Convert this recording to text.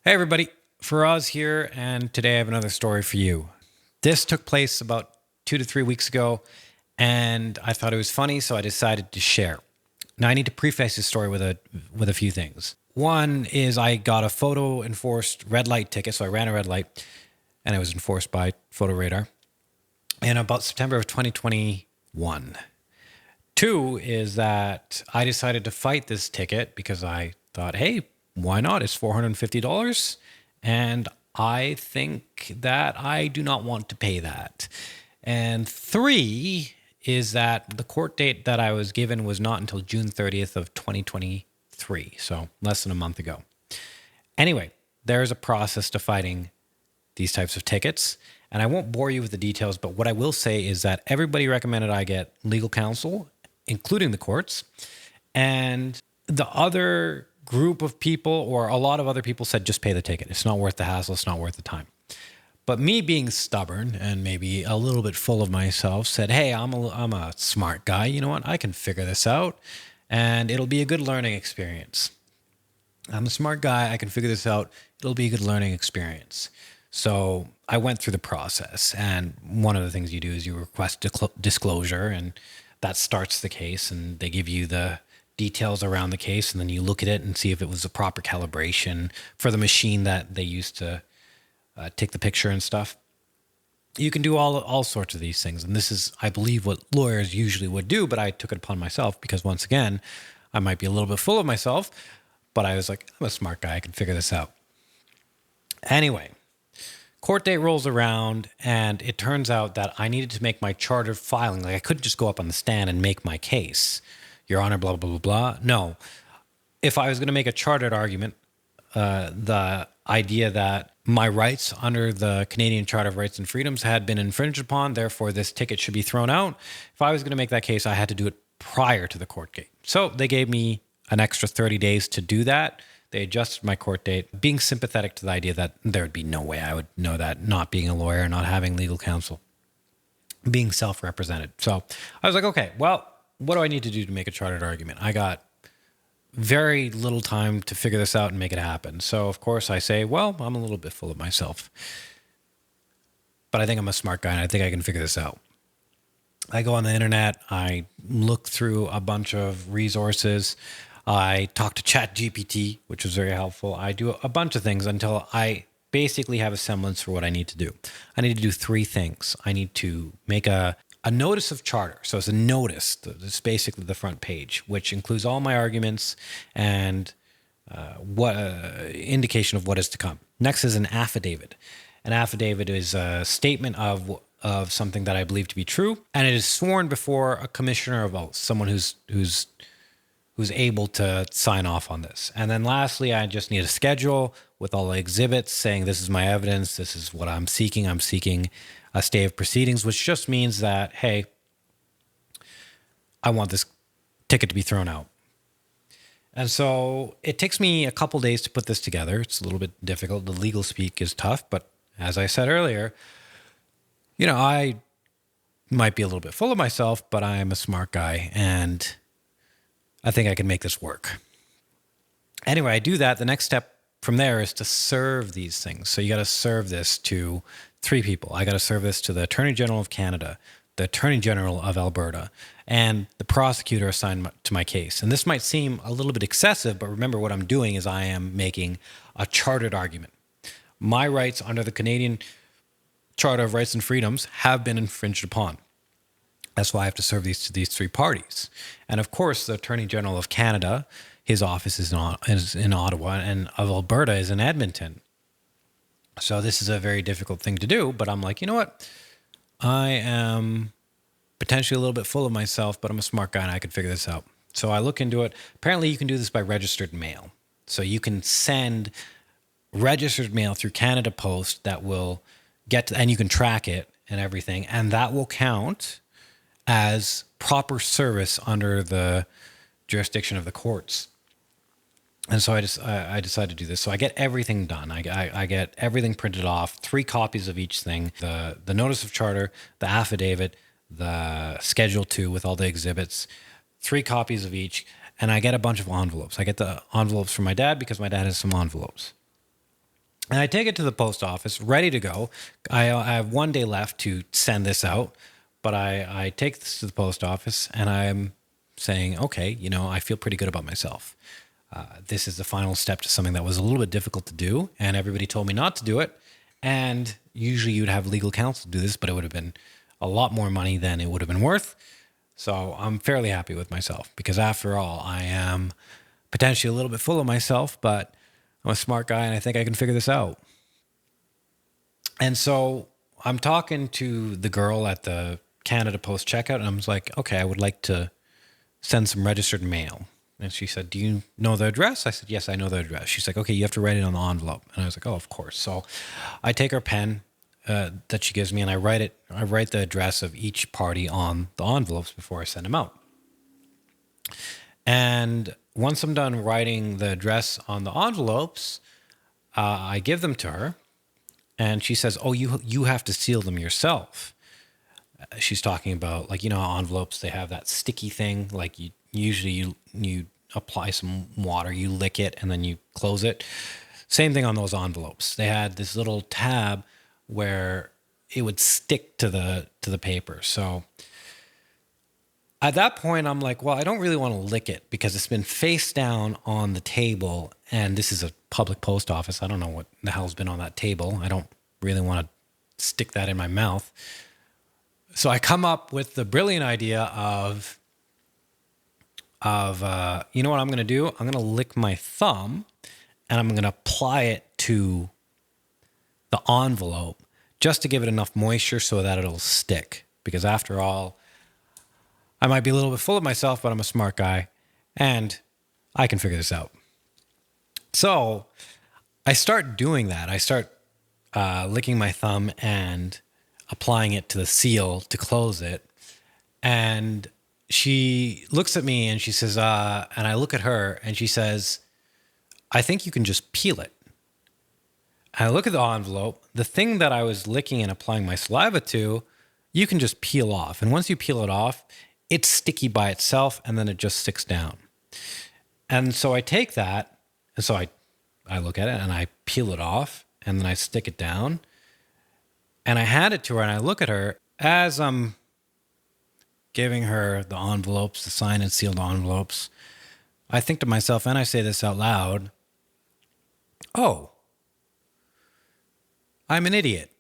Hey everybody, Faraz here, and today I have another story for you. This took place about 2 to 3 weeks ago, and I thought it was funny, so I decided to share. Now I need to preface this story with a few things. One is I got a photo enforced red light ticket, so I ran a red light, and it was enforced by photo radar in about September of 2021. Two is that I decided to fight this ticket because I thought, hey, why not? It's $450. And I think that I do not want to pay that. And three is that the court date that I was given was not until June 30th of 2023. So less than a month ago. Anyway, there's a process to fighting these types of tickets. And I won't bore you with the details, but what I will say is that everybody recommended I get legal counsel, including the courts. And the other group of people, or a lot of other people, said just pay the ticket. It's not worth the hassle. It's not worth the time. But me being stubborn and maybe a little bit full of myself said, hey, I'm a smart guy. You know what? I can figure this out and it'll be a good learning experience. I'm a smart guy. I can figure this out. It'll be a good learning experience. So I went through the process, and one of the things you do is you request disclosure, and that starts the case, and they give you the details around the case, and then you look at it and see if it was a proper calibration for the machine that they used to take the picture and stuff. You can do all sorts of these things, and this is, I believe, what lawyers usually would do, but I took it upon myself because, once again, I might be a little bit full of myself, but I was like, I'm a smart guy. I can figure this out. Anyway, court date rolls around, and it turns out that I needed to make my chartered filing. Like, I couldn't just go up on the stand and make my case. Your Honor, blah, blah, blah, blah. No. If I was going to make a chartered argument, the idea that my rights under the Canadian Charter of Rights and Freedoms had been infringed upon, therefore this ticket should be thrown out. If I was going to make that case, I had to do it prior to the court date. So they gave me an extra 30 days to do that. They adjusted my court date, being sympathetic to the idea that there would be no way I would know that, not being a lawyer, not having legal counsel, being self-represented. So I was like, okay, well, what do I need to do to make a chartered argument? I got very little time to figure this out and make it happen. So, of course, I say, well, I'm a little bit full of myself, but I think I'm a smart guy and I think I can figure this out. I go on the internet. I look through a bunch of resources. I talk to ChatGPT, which was very helpful. I do a bunch of things until I basically have a semblance for what I need to do. I need to do three things. I need to make a notice of charter. So it's a notice. It's basically the front page, which includes all my arguments and what indication of what is to come. Next is an affidavit. An affidavit is a statement of something that I believe to be true, and it is sworn before a commissioner of oaths, someone who's able to sign off on this. And then lastly, I just need a schedule with all the exhibits saying this is my evidence, this is what I'm seeking. I'm seeking a stay of proceedings, which just means that, hey, I want this ticket to be thrown out. And so it takes me a couple days to put this together. It's a little bit difficult. The legal speak is tough, but as I said earlier, you know, I might be a little bit full of myself, but I am a smart guy, and I think I can make this work. Anyway, I do that. The next step from there is to serve these things. So you got to serve this to three people. I got to serve this to the Attorney General of Canada, the Attorney General of Alberta, and the prosecutor assigned to my case. And this might seem a little bit excessive, but remember what I'm doing is I am making a chartered argument. My rights under the Canadian Charter of Rights and Freedoms have been infringed upon. That's why I have to serve these to these three parties. And of course, the Attorney General of Canada, his office is in Ottawa, and of Alberta is in Edmonton. So this is a very difficult thing to do, but I'm like, you know what? I am potentially a little bit full of myself, but I'm a smart guy and I can figure this out. So I look into it. Apparently you can do this by registered mail. So you can send registered mail through Canada Post that will get to, and you can track it and everything, and that will count as proper service under the jurisdiction of the courts. And so I decided to do this. So I get everything done. I get everything printed off, 3 copies of each thing, the notice of charter, the affidavit, the Schedule 2 with all the exhibits, 3 copies of each, and I get a bunch of envelopes. I get the envelopes from my dad because my dad has some envelopes. And I take it to the post office, ready to go. I have 1 day left to send this out, but I take this to the post office and I'm saying, okay, I feel pretty good about myself. This is the final step to something that was a little bit difficult to do, and everybody told me not to do it. And usually you'd have legal counsel do this, but it would have been a lot more money than it would have been worth. So I'm fairly happy with myself because after all, I am potentially a little bit full of myself, but I'm a smart guy and I think I can figure this out. And so I'm talking to the girl at the Canada Post checkout and I'm like, okay, I would like to send some registered mail. And she said, do you know the address? I said, yes, I know the address. She's like, okay, you have to write it on the envelope. And I was like, oh, of course. So I take her pen that she gives me and I write the address of each party on the envelopes before I send them out. And once I'm done writing the address on the envelopes, I give them to her, and she says, "Oh, you have to seal them yourself." She's talking about how envelopes, they have that sticky thing. Like you apply some water, you lick it, and then you close it. Same thing on those envelopes. They had this little tab where it would stick to the paper. So at that point, I'm like, well, I don't really want to lick it because it's been face down on the table, and this is a public post office. I don't know what the hell's been on that table. I don't really want to stick that in my mouth. So I come up with the brilliant idea of you know what I'm going to do? I'm going to lick my thumb, and I'm going to apply it to the envelope just to give it enough moisture so that it'll stick. Because after all, I might be a little bit full of myself, but I'm a smart guy and I can figure this out. So I start doing that. I start licking my thumb and applying it to the seal to close it. And she looks at me and she says, and I look at her and she says, I think you can just peel it. And I look at the envelope. The thing that I was licking and applying my saliva to, you can just peel off. And once you peel it off, it's sticky by itself, and then it just sticks down. And so I take that, and so I look at it, and I peel it off, and then I stick it down. And I hand it to her, and I look at her as I'm giving her the envelopes, the signed and sealed envelopes. I think to myself, and I say this out loud, oh, I'm an idiot.